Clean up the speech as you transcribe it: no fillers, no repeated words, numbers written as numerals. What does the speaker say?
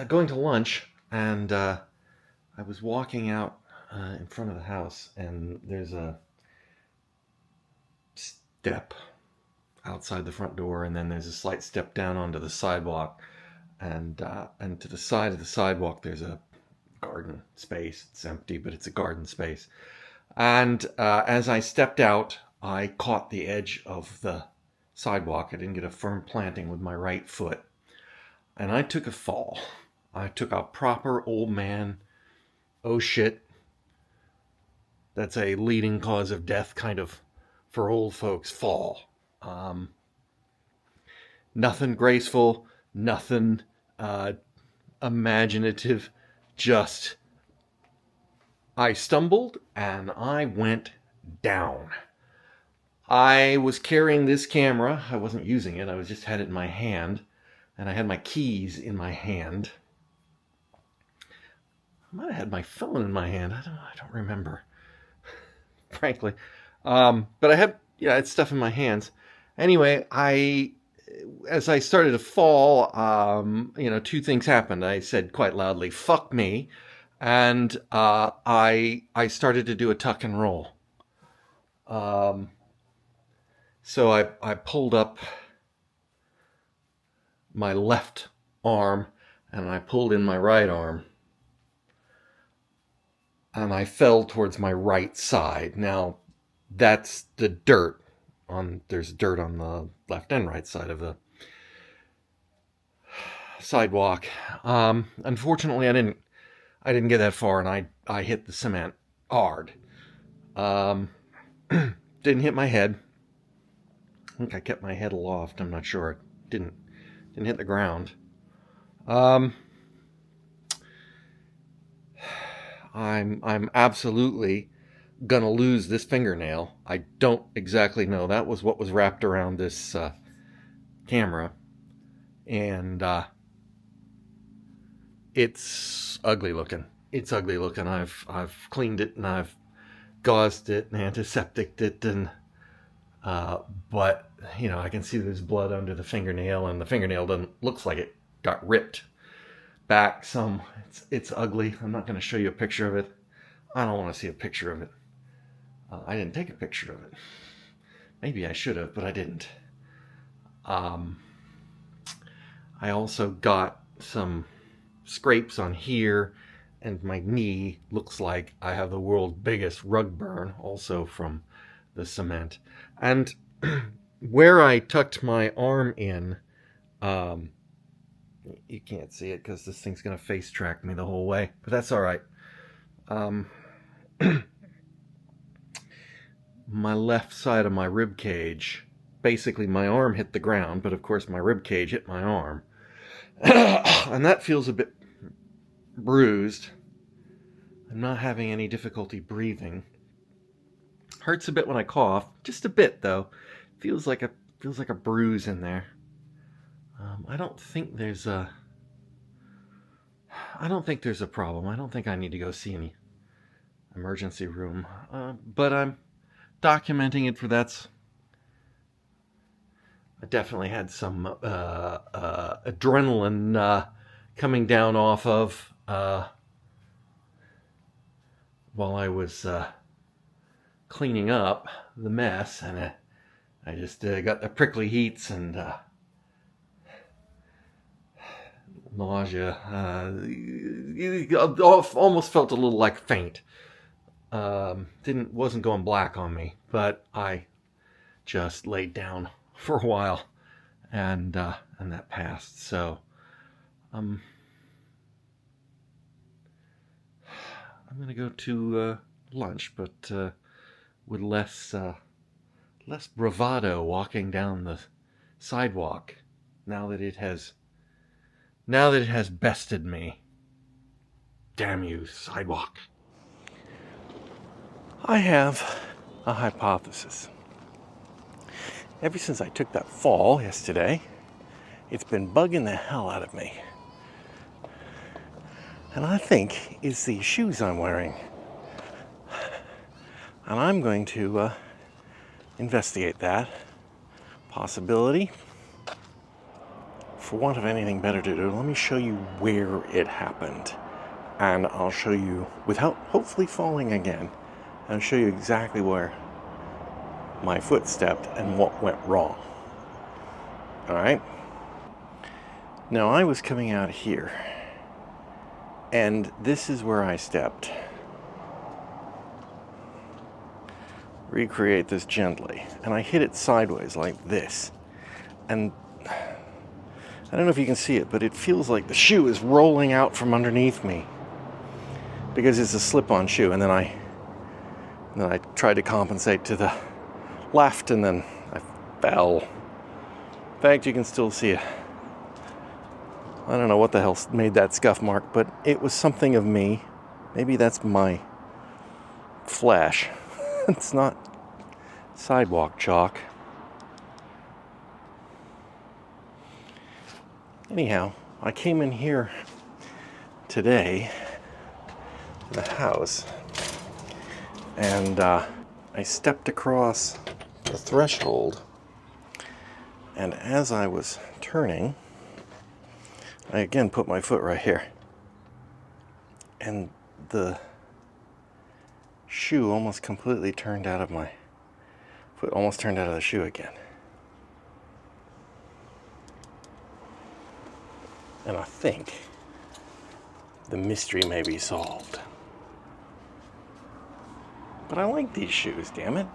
going to lunch, and I was walking out in front of the house, and there's a step outside the front door, and then there's a slight step down onto the sidewalk, and to the side of the sidewalk there's a garden space. It's empty, but it's a garden space. And as I stepped out, I caught the edge of the sidewalk. I didn't get a firm planting with my right foot, and I took a fall. I took a proper old man, oh shit, that's a leading cause of death kind of for old folks fall. Nothing graceful, nothing imaginative, just I stumbled and I went down. I was carrying this camera. I wasn't using it. I just had it in my hand, and I had my keys in my hand. I might have had my phone in my hand. I don't remember, frankly. But I had, it's stuff in my hands. Anyway, as I started to fall, two things happened. I said quite loudly, "Fuck me," and I started to do a tuck and roll. So I pulled up my left arm and I pulled in my right arm, and I fell towards my right side. Now, that's the dirt. There's dirt on the left and right side of the sidewalk. Unfortunately, I didn't get that far, and I hit the cement hard. Didn't hit my head. I think I kept my head aloft. I'm not sure. It didn't hit the ground. I'm absolutely gonna lose this fingernail. I don't exactly know. That was what was wrapped around this camera, and it's ugly looking. It's ugly looking. I've cleaned it and I've gauzed it and antisepticed it, and but I can see there's blood under the fingernail, and the fingernail looks like it got ripped back some. It's ugly. I'm not going to show you a picture of it. I don't want to see a picture of it. I didn't take a picture of it. Maybe I should have, but I didn't. I also got some scrapes on here, and my knee looks like I have the world's biggest rug burn, also from the cement. And where I tucked my arm in, you can't see it because this thing's going to face track me the whole way, but that's all right. My left side of my rib cage, basically my arm hit the ground, but of course my rib cage hit my arm. And that feels a bit bruised. I'm not having any difficulty breathing. Hurts a bit when I cough, just a bit though. Feels like a bruise in there. I don't think there's a problem. I don't think I need to go see any emergency room. But I'm documenting it for that's. I definitely had some adrenaline coming down off of while I was cleaning up the mess, and I just got the prickly heats and nausea. Almost felt a little like faint. Wasn't going black on me, but I just laid down for a while, and that passed. So I'm gonna go to lunch, but with less bravado walking down the sidewalk now that it has bested me. Damn you, sidewalk. I have a hypothesis. Ever since I took that fall yesterday, it's been bugging the hell out of me. And I think it's these shoes I'm wearing. And I'm going to investigate that possibility for want of anything better to do, let me show you where it happened. And I'll show you, without hopefully falling again, I'll show you exactly where my foot stepped and what went wrong. Alright? Now I was coming out here, and this is where I stepped. Recreate this gently. And I hit it sideways like this. And I don't know if you can see it, but it feels like the shoe is rolling out from underneath me. Because it's a slip-on shoe, and then I tried to compensate to the left, and then I fell. In fact, you can still see it. I don't know what the hell made that scuff mark, but it was something of me. Maybe that's my flesh. It's not sidewalk chalk. Anyhow, I came in here today to the house, and I stepped across the threshold, and as I was turning, I again put my foot right here, and the shoe almost completely turned out of my foot, almost turned out of the shoe again. And I think the mystery may be solved. But I like these shoes, damn it.